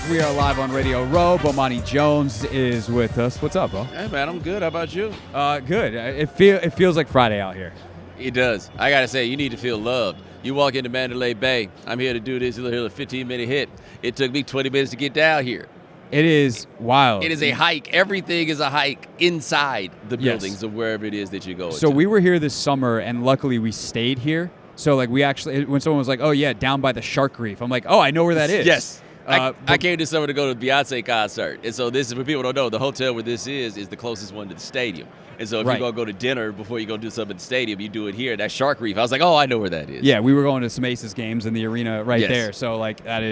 We are live on Radio Row. Bomani Jones is with us. What's up, bro? Hey, man, I'm good. How about you? Good. It feels like Friday out here. It does. I got to say, you need to feel loved. You walk into Mandalay Bay. I'm here to do this little 15-minute hit. It took me 20 minutes to get down here. It is wild. It is a hike. Everything is a hike inside the buildings of wherever it is that you're going So to. we were here this summer, and luckily we stayed here. So, like, we actually, when someone was like, oh, yeah, down by the Shark Reef, I'm like, oh, I know where that is. Yes. I came this summer to go to the Beyonce concert. And so this is, for people who don't know, the hotel where this is the closest one to the stadium. And so if you're going to go to dinner before you go do something at the stadium, you do it here. That Shark Reef. I was like, oh, I know where that is. Yeah, we were going to some Aces games in the arena there. So, like, it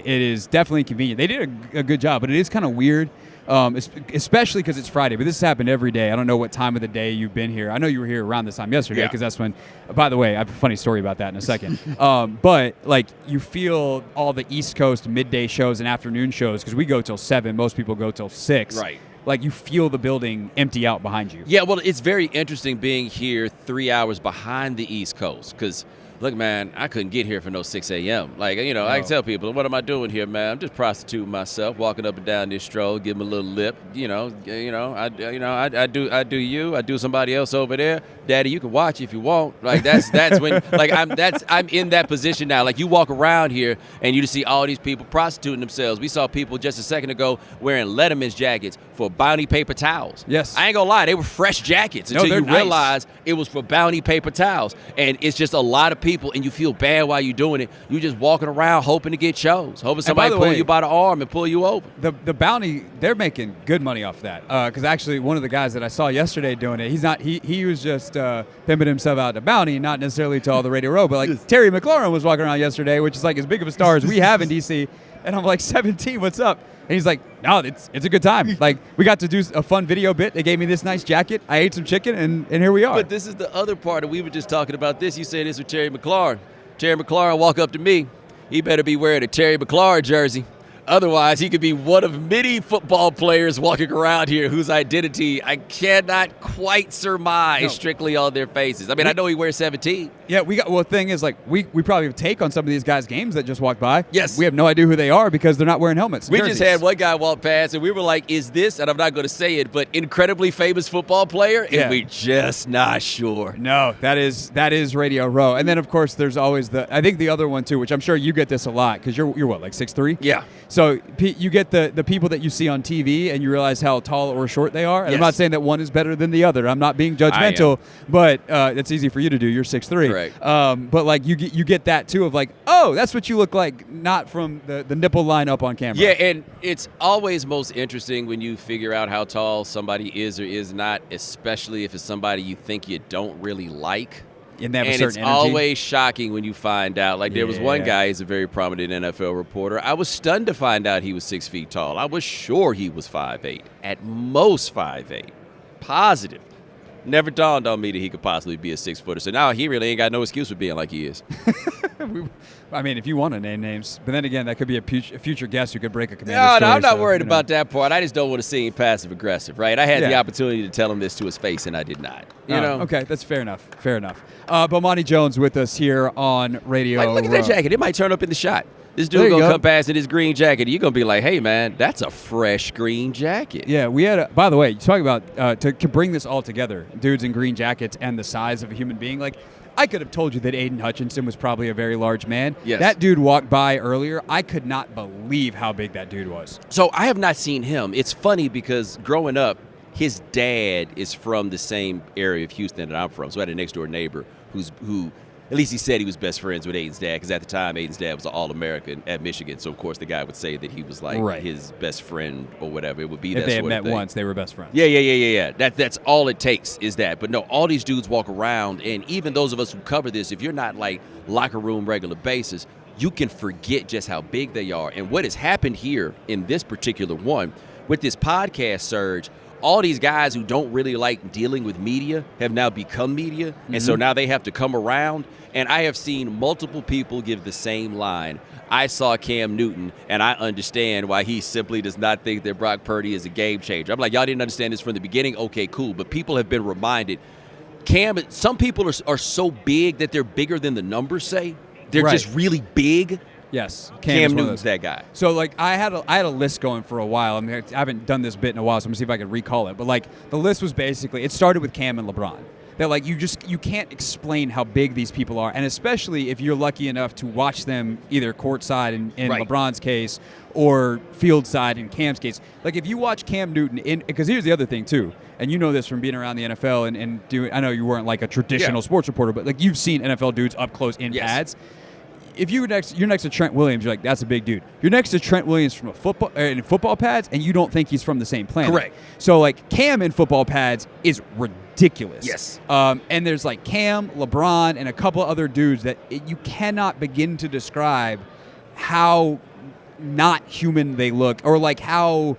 is definitely convenient. They did a good job, but it is kind of weird, especially because it's Friday. But this has happened every day. I don't know what time of the day you've been here. I know you were here around this time yesterday because that's when, by the way, I have a funny story about that in a second. But, like, you feel all the East Coast midday shows and afternoon shows because we go till 7. Most people go till 6. Right. Like, you feel the building empty out behind you. Yeah, well, it's very interesting being here 3 hours behind the East Coast because, look, man, I couldn't get here for no 6 a.m. Like, I tell people, what am I doing here, man? I'm just prostituting myself, walking up and down this stroll, give them a little lip. I do you. I do somebody else over there. Daddy, you can watch if you want. Like, that's when, like, I'm in that position now. Like, you walk around here and you just see all these people prostituting themselves. We saw people just a second ago wearing Letterman's jackets for Bounty paper towels. Yes. I ain't gonna lie, they were fresh jackets until you realize it was for Bounty paper towels. And it's just a lot of people, and you feel bad while you're doing it. You're just walking around hoping to get shows, hoping somebody pull you by the arm and pull you over. The Bounty, they're making good money off that. Because actually, one of the guys that I saw yesterday doing it, he was just pimping himself out to Bounty, not necessarily to all the Radio Row, but like Terry McLaurin was walking around yesterday, which is like as big of a star as we have in DC. And I'm like, 17, what's up? And he's like, no, it's a good time. Like, we got to do a fun video bit. They gave me this nice jacket. I ate some chicken, and here we are. But this is the other part, and we were just talking about this. You say this with Terry McLaurin. Terry McLaurin walk up to me. He better be wearing a Terry McLaurin jersey. Otherwise, he could be one of many football players walking around here whose identity I cannot quite surmise strictly on their faces. I mean, I know he wears 17. Yeah, the thing is, like, we probably have a take on some of these guys' games that just walked by. Yes. We have no idea who they are because they're not wearing helmets. We just had one guy walk past, and we were like, is this, and I'm not going to say it, but incredibly famous football player? And we just not sure. No, that is Radio Row. And then, of course, there's always I think the other one, too, which I'm sure you get this a lot because you're what, like 6'3"? Yeah. So you get the people that you see on TV, and you realize how tall or short they are. And I'm not saying that one is better than the other. I'm not being judgmental, but it's easy for you to do. You're 6'3". Correct. But like you get that too of like, oh, that's what you look like, not from the nipple line up on camera. Yeah, and it's always most interesting when you figure out how tall somebody is or is not, especially if it's somebody you think you don't really like. And they have and a certain it's energy. Always shocking when you find out. Like, there was one guy, he's a very prominent NFL reporter. I was stunned to find out he was 6 feet tall. I was sure he was 5'8", at most 5'8", positive. Never dawned on me that he could possibly be a 6-footer. So now he really ain't got no excuse for being like he is. I mean, if you want to name names. But then again, that could be a future guest who could break a commander No, story. I'm not worried about that part. I just don't want to seem passive-aggressive, right? I had the opportunity to tell him this to his face, and I did not. You know? Okay, that's fair enough. Fair enough. Bomani Jones with us here on Radio Row. Look at that jacket. It might turn up in the shot. This dude going to come past in his green jacket. You're going to be like, hey, man, that's a fresh green jacket. Yeah, we had by the way, talking about to bring this all together, dudes in green jackets and the size of a human being, like, I could have told you that Aiden Hutchinson was probably a very large man. Yes. That dude walked by earlier. I could not believe how big that dude was. So I have not seen him. It's funny because growing up, his dad is from the same area of Houston that I'm from. So I had a next-door neighbor who at least he said he was best friends with Aiden's dad, because at the time Aiden's dad was an All-American at Michigan. So, of course, the guy would say that he was like his best friend or whatever. It would be if that they had sort met of thing. once, they were best friends. Yeah. That's all it takes is that. But no, all these dudes walk around, and even those of us who cover this, if you're not like locker room regular basis, you can forget just how big they are. And what has happened here in this particular one, with this podcast surge, all these guys who don't really like dealing with media have now become media, and so now they have to come around. And I have seen multiple people give the same line. I saw Cam Newton, and I understand why he simply does not think that Brock Purdy is a game changer. I'm like, y'all didn't understand this from the beginning? Okay, cool. But people have been reminded. Cam, some people are so big that they're bigger than the numbers say. They're just really big. Yes, Cam Newton's that guy. So like I had a list going for a while. I mean, I haven't done this bit in a while, so I'm gonna see if I can recall it. But like the list was basically, it started with Cam and LeBron. That like you can't explain how big these people are, and especially if you're lucky enough to watch them either courtside in Right. LeBron's case or field side in Cam's case. Like if you watch Cam Newton because here's the other thing too, and you know this from being around the NFL and doing. I know you weren't like a traditional sports reporter, but like you've seen NFL dudes up close in pads. If you're next to Trent Williams, you're like, that's a big dude. You're next to Trent Williams from in football pads, and you don't think he's from the same planet. Correct. So like Cam in football pads is ridiculous. Yes. And there's like Cam, LeBron, and a couple other dudes that you cannot begin to describe how not human they look, or like how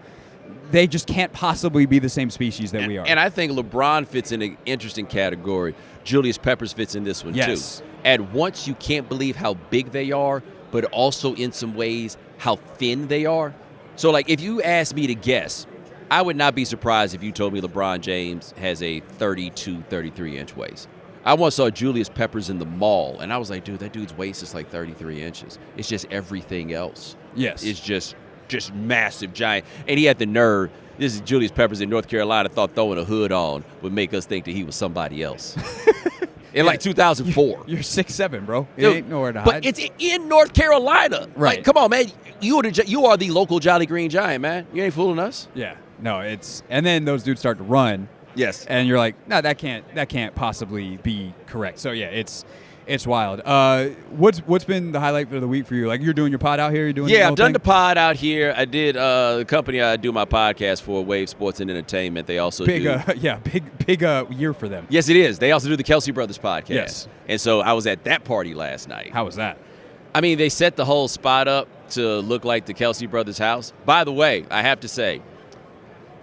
they just can't possibly be the same species that we are. And I think LeBron fits in an interesting category. Julius Peppers fits in this one too. At once, you can't believe how big they are, but also in some ways how thin they are. So like if you asked me to guess, I would not be surprised if you told me LeBron James has a 32, 33-inch waist. I once saw Julius Peppers in the mall, and I was like, dude, that dude's waist is like 33 inches. It's just everything else. Yes. It's just massive, giant. And he had the nerve. This is Julius Peppers in North Carolina, thought throwing a hood on would make us think that he was somebody else. In like 2004. You're 6'7", bro. It Dude, ain't nowhere to hide. But it's in North Carolina. Right. Like, come on, man. You are the local Jolly Green Giant, man. You ain't fooling us. Yeah. No, and then those dudes start to run. Yes. And you're like, no, that can't possibly be correct. So yeah, it's wild. What's been the highlight for the week for you? Like you're doing your pod out here. You're doing I've done the pod out here. I did the company I do my podcast for, Wave Sports and Entertainment. They also big year for them. Yes, it is. They also do the Kelsey Brothers podcast. Yes. And so I was at that party last night. How was that? I mean, they set the whole spot up to look like the Kelsey Brothers house. By the way, I have to say,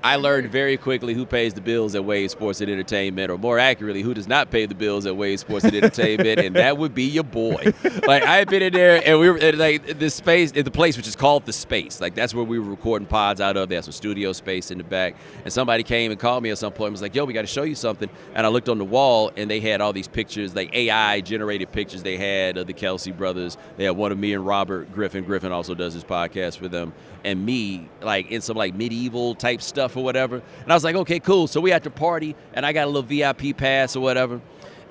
I learned very quickly who pays the bills at Wave Sports and Entertainment, or more accurately, who does not pay the bills at Wave Sports and Entertainment, and that would be your boy. Like, I had been in there, and we were in, like, the space, in the place which is called The Space. Like, that's where we were recording pods out of. They had some studio space in the back, and somebody came and called me at some point and was like, yo, we got to show you something. And I looked on the wall, and they had all these pictures, like AI-generated pictures they had of the Kelsey brothers. They had one of me and Robert Griffin. Griffin also does his podcast for them. And me, like, in some, like, medieval type stuff or whatever. And I was like, okay, cool. So we at the party, and I got a little VIP pass or whatever.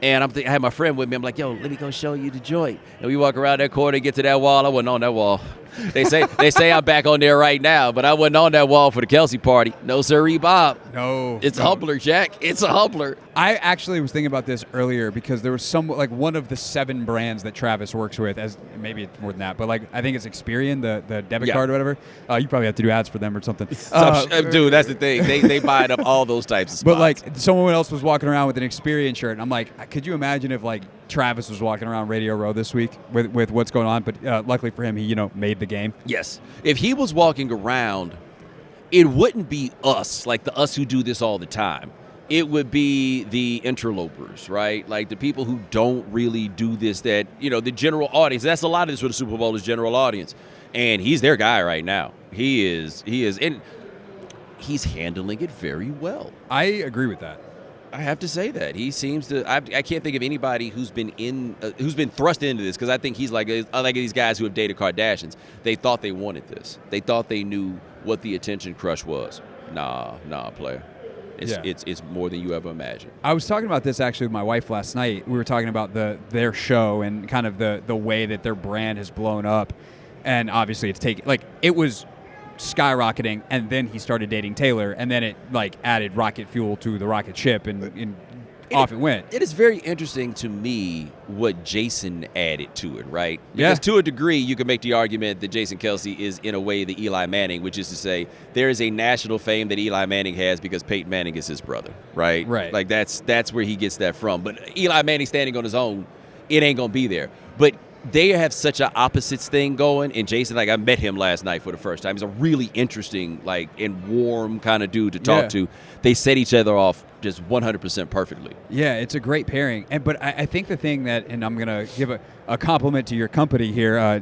And I had my friend with me. I'm like, yo, let me go show you the joint. And we walk around that corner, get to that wall. I wasn't on that wall. They say I'm back on there right now, but I wasn't on that wall for the Kelsey party. No, sirree, Bob. No. It's a humbler, Jack. It's a humbler. I actually was thinking about this earlier because there was one of the 7 brands that Travis works with, as maybe it's more than that, but like I think it's Experian, the debit card or whatever. You probably have to do ads for them or something. Dude, that's the thing. They buy up all those types of spots. But like someone else was walking around with an Experian shirt, and I'm like, could you imagine if like Travis was walking around Radio Row this week with what's going on? But luckily for him, he made the game. Yes. If he was walking around, it wouldn't be us, like the us who do this all the time. It would be the interlopers, right? Like the people who don't really do this, that, the general audience. That's a lot of this for the Super Bowl is general audience. And he's their guy right now. He is, and he's handling it very well. I agree with that. I have to say that he seems to. I can't think of anybody who's been thrust into this, because I think he's like these guys who have dated Kardashians. They thought they wanted this. They thought they knew what the attention crush was. Nah, player. It's more than you ever imagined. I was talking about this actually with my wife last night. We were talking about their show and kind of the way that their brand has blown up, and obviously it was skyrocketing, and then he started dating Taylor, and then it like added rocket fuel to the rocket ship, and off it went. It is very interesting to me what Jason added to it, right? Yeah. Because to a degree, you can make the argument that Jason Kelsey is, in a way, the Eli Manning, which is to say there is a national fame that Eli Manning has because Peyton Manning is his brother, right? Right. Like that's where he gets that from. But Eli Manning standing on his own, it ain't going to be there. But they have such an opposites thing going, and Jason, like, I met him last night for the first time. He's a really interesting, like, and warm kind of dude to talk to. They set each other off just 100% perfectly. Yeah, it's a great pairing. But I think the thing that, and I'm going to give a compliment to your company here,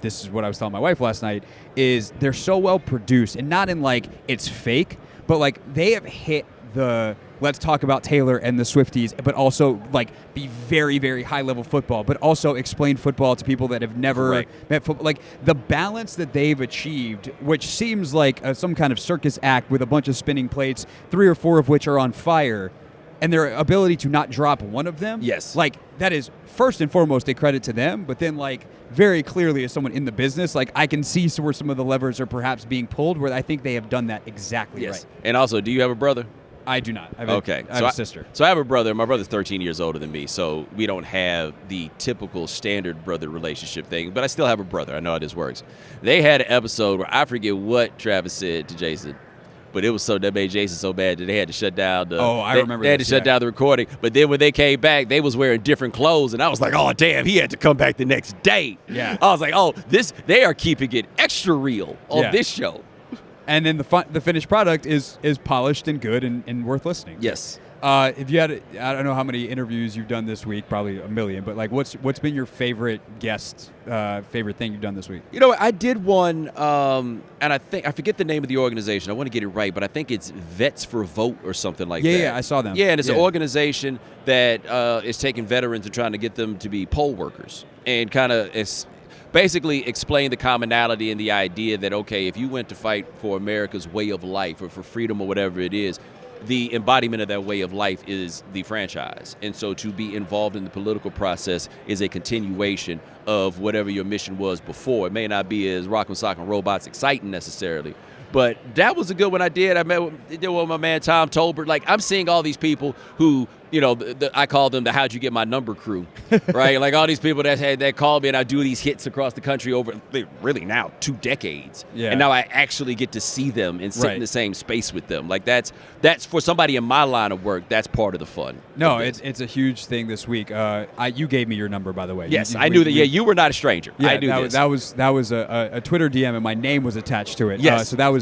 this is what I was telling my wife last night, is they're so well produced, and not in, like, it's fake, but, like, they have hit let's talk about Taylor and the Swifties, but also like be very, very high level football, but also explain football to people that have never met football. Like the balance that they've achieved, which seems like some kind of circus act with a bunch of spinning plates, 3 or 4 of which are on fire, and their ability to not drop one of them. Yes. Like that is first and foremost a credit to them, but then like very clearly as someone in the business, like I can see where some of the levers are perhaps being pulled where I think they have done that exactly right. And also, do you have a brother? I do not. I have a sister. So I have a brother. My brother's 13 years older than me, so we don't have the typical standard brother relationship thing, but I still have a brother. I know how this works. They had an episode where I forget what Travis said to Jason, but it was so that made Jason so bad that they had to shut down the. Oh, I remember. They had to shut down the recording. But then when they came back, they was wearing different clothes, and I was like, "Oh, damn!" He had to come back the next day. Yeah. I was like, "Oh, they are keeping it extra real on this show." And then the finished product is polished and good and worth listening. Yes. If you had, I don't know how many interviews you've done this week, probably a million, but like what's been your favorite guest, favorite thing you've done this week? You know, I did one, and I forget the name of the organization. I want to get it right, but I think it's Vets for Vote or something like that. Yeah, I saw them. Yeah, and it's an organization that is taking veterans and trying to get them to be poll workers and kind of basically explain the commonality and the idea that, okay, if you went to fight for America's way of life or for freedom or whatever it is, the embodiment of that way of life is the franchise. And so to be involved in the political process is a continuation of whatever your mission was before. It may not be as rock and sock and robots exciting necessarily, but that was a good one I did. I did one with my man Tom Tolbert. Like, I'm seeing all these people who, you know, I call them the "How'd you get my number" crew, right? Like all these people that call me and I do these hits across the country over really now 2 decades, and now I actually get to see them and sit in the same space with them. Like that's for somebody in my line of work. That's part of the fun. No, it's a huge thing this week. You gave me your number, by the way. Yes, I knew that. Yeah, you were not a stranger. Yeah, I knew that was a Twitter DM and my name was attached to it. Yes, so that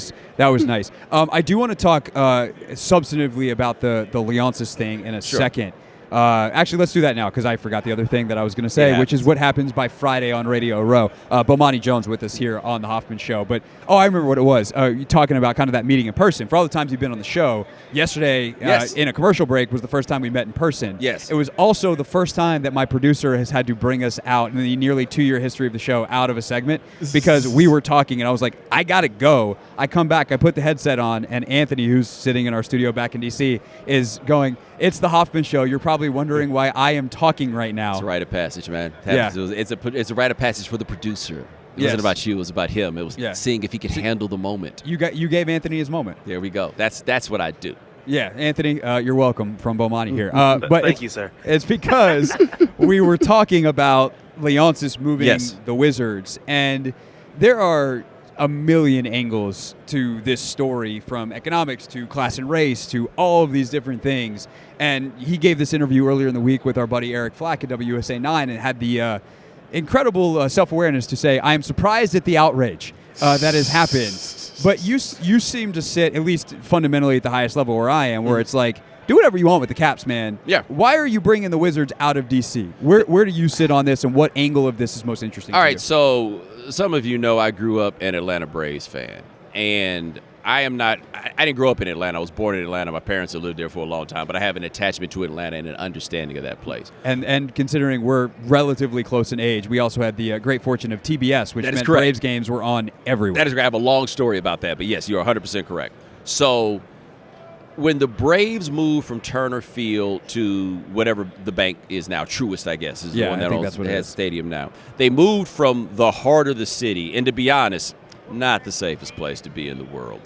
was nice. I do want to talk substantively about the Leonsis thing in a second. Actually, let's do that now because I forgot the other thing that I was going to say, which is what happens by Friday on Radio Row. Bomani Jones with us here on the Hoffman Show. But, I remember what it was. You talking about kind of that meeting in person. For all the times you've been on the show, yesterday in a commercial break was the first time we met in person. Yes. It was also the first time that my producer has had to bring us out in the nearly 2-year history of the show out of a segment because we were talking and I was like, I got to go. I come back, I put the headset on, and Anthony, who's sitting in our studio back in D.C., is going, "It's the Hoffman Show. You're probably wondering why I am talking right now." It's a rite of passage, man. Yeah. It's a rite of passage for the producer. It wasn't about you. It was about him. It was seeing if he could handle the moment. You gave Anthony his moment. There we go. That's what I do. Yeah, Anthony, you're welcome from Bomani here. But thank you, sir. It's because we were talking about Leonsis moving the Wizards, and there are a million angles to this story, from economics to class and race to all of these different things. And he gave this interview earlier in the week with our buddy Eric Flack at WUSA 9 and had the incredible self-awareness to say, "I am surprised at the outrage that has happened." But you seem to sit, at least fundamentally, at the highest level where I am, where it's like, do whatever you want with the Caps, man. Yeah. Why are you bringing the Wizards out of D.C.? Where do you sit on this, and what angle of this is most interesting All to right, you? so some of you know I grew up an Atlanta Braves fan, and I didn't grow up in Atlanta. I was born in Atlanta. My parents have lived there for a long time, but I have an attachment to Atlanta and an understanding of that place. And considering we're relatively close in age, we also had the great fortune of TBS, which meant Braves games were on everywhere. That is correct. I have a long story about that, but yes, you're 100% correct. So when the Braves moved from Turner Field to whatever the bank is now, Truist, I guess, is the one that has stadium now. They moved from the heart of the city, and to be honest, not the safest place to be in the world.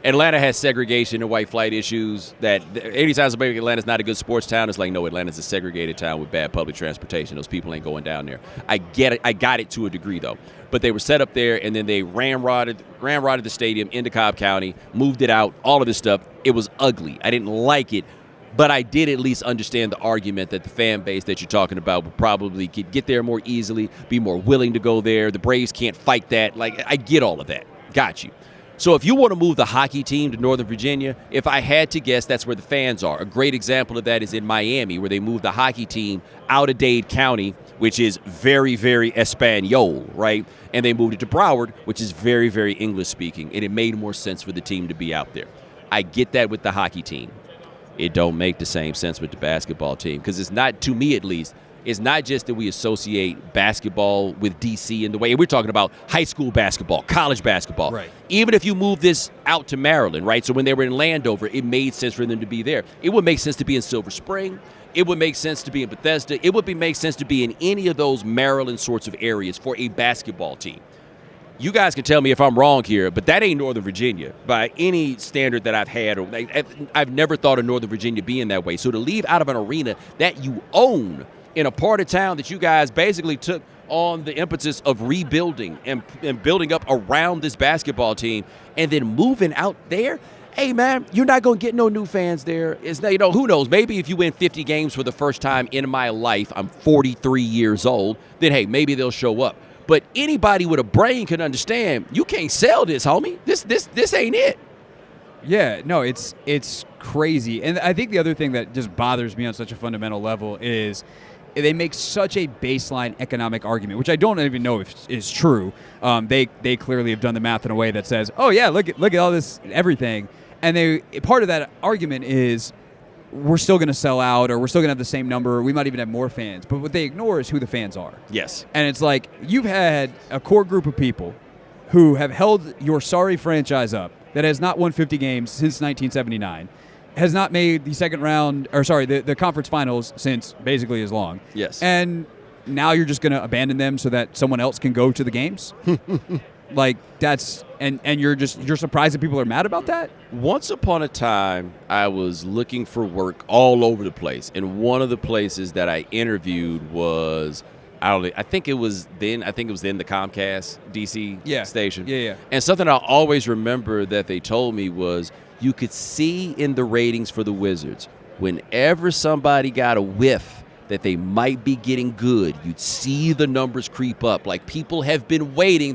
Atlanta has segregation and white flight issues that anytime somebody in Atlanta's not a good sports town, it's like, no, Atlanta's a segregated town with bad public transportation. Those people ain't going down there. I get it. I got it to a degree, though. But they were set up there, and then they ramrodded the stadium into Cobb County, moved it out, all of this stuff. It was ugly. I didn't like it. But I did at least understand the argument that the fan base that you're talking about would probably get there more easily, be more willing to go there. The Braves can't fight that. Like, I get all of that. Got you. So if you want to move the hockey team to Northern Virginia, if I had to guess, that's where the fans are. A great example of that is in Miami, where they moved the hockey team out of Dade County, which is very, very Espanol, right? And they moved it to Broward, which is very, very English-speaking, and it made more sense for the team to be out there. I get that with the hockey team. it don't make the same sense with the basketball team, because it's not, to me at least, it's not just that we associate basketball with DC in the way, and we're talking about high school basketball, college basketball. Right. Even if you move this out to Maryland, right? So when they were in Landover, it made sense for them to be there. It would make sense to be in Silver Spring. It would make sense to be in Bethesda. It would make sense to be in any of those Maryland sorts of areas for a basketball team. You guys can tell me if I'm wrong here, but that ain't Northern Virginia by any standard that I've had. I've never thought of Northern Virginia being that way. So to leave out of an arena that you own in a part of town that you guys basically took on the impetus of rebuilding and building up around this basketball team, and then moving out there, hey, man, you're not going to get no new fans there. It's, who knows? Maybe if you win 50 games for the first time in my life, I'm 43 years old, then, hey, maybe they'll show up. But anybody with a brain can understand you can't sell this, homie. This ain't it. Yeah, no, it's crazy. And I think the other thing that just bothers me on such a fundamental level is they make such a baseline economic argument, which I don't even know if is true. They clearly have done the math in a way that says, oh, yeah, look at all this, everything. And part of that argument is we're still going to sell out, or we're still going to have the same number. We might even have more fans. But what they ignore is who the fans are. Yes. And it's like you've had a core group of people who have held your sorry franchise up that has not won 50 games since 1979, has not made the the conference finals since basically as long. Yes. And now you're just going to abandon them so that someone else can go to the games? Like that's and you're surprised that people are mad about that? Once upon a time, I was looking for work all over the place, and one of the places that I interviewed was I think it was then the Comcast DC station. Yeah. And something I always remember that they told me was you could see in the ratings for the Wizards whenever somebody got a whiff that they might be getting good, you'd see the numbers creep up. Like people have been waiting.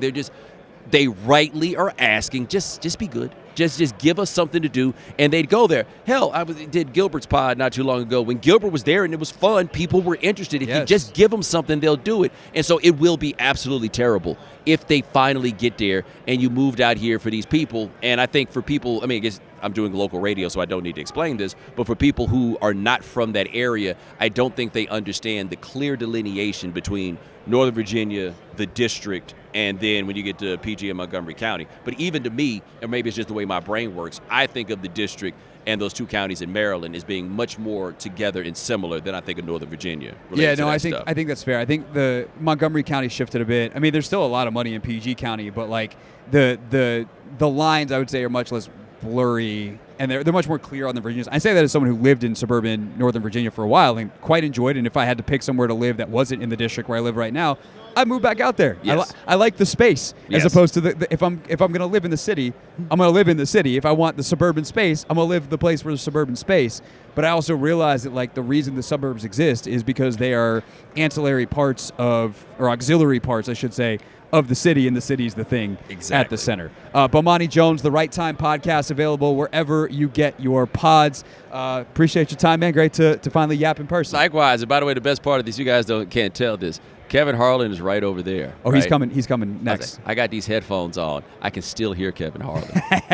They rightly are asking, just be good. Just give us something to do, and they'd go there. Hell, did Gilbert's pod not too long ago. When Gilbert was there and it was fun, people were interested. If you just give them something, they'll do it. And so it will be absolutely terrible if they finally get there and you moved out here for these people. And I think for people, I guess I'm doing local radio, so I don't need to explain this, but for people who are not from that area, I don't think they understand the clear delineation between Northern Virginia, the district, and then when you get to PG and Montgomery County. But even to me, and maybe it's just the way my brain works, I think of the district and those two counties in Maryland as being much more together and similar than I think of Northern Virginia. Yeah, no, I think that's fair. I think the Montgomery County shifted a bit. There's still a lot of money in PG County, but like the lines I would say are much less blurry, and they're much more clear on the Virginians. I say that as someone who lived in suburban Northern Virginia for a while and quite enjoyed it. And if I had to pick somewhere to live that wasn't in the district where I live right now, I'd move back out there. Yes. I like the space as opposed to if I'm going to live in the city, I'm going to live in the city. If I want the suburban space, I'm going to live the place where there's suburban space. But I also realize that like the reason the suburbs exist is because they are ancillary parts or auxiliary parts, I should say, of the city, and the city's the thing at the center. Bomani Jones, the Right Time podcast, available wherever you get your pods. Appreciate your time, man. Great to finally yap in person. Likewise. And by the way, the best part of this, you guys can't tell this, Kevin Harlan is right over there. Oh, right? He's coming next. I got these headphones on. I can still hear Kevin Harlan.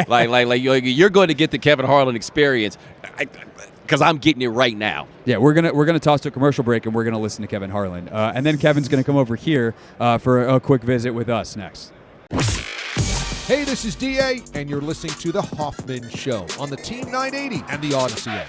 like you're going to get the Kevin Harlan experience because I'm getting it right now. Yeah, we're gonna toss to a commercial break, and we're gonna listen to Kevin Harlan, and then Kevin's gonna come over here for a quick visit with us next. Hey, this is DA, and you're listening to The Hoffman Show on the Team 980 and the Odyssey app.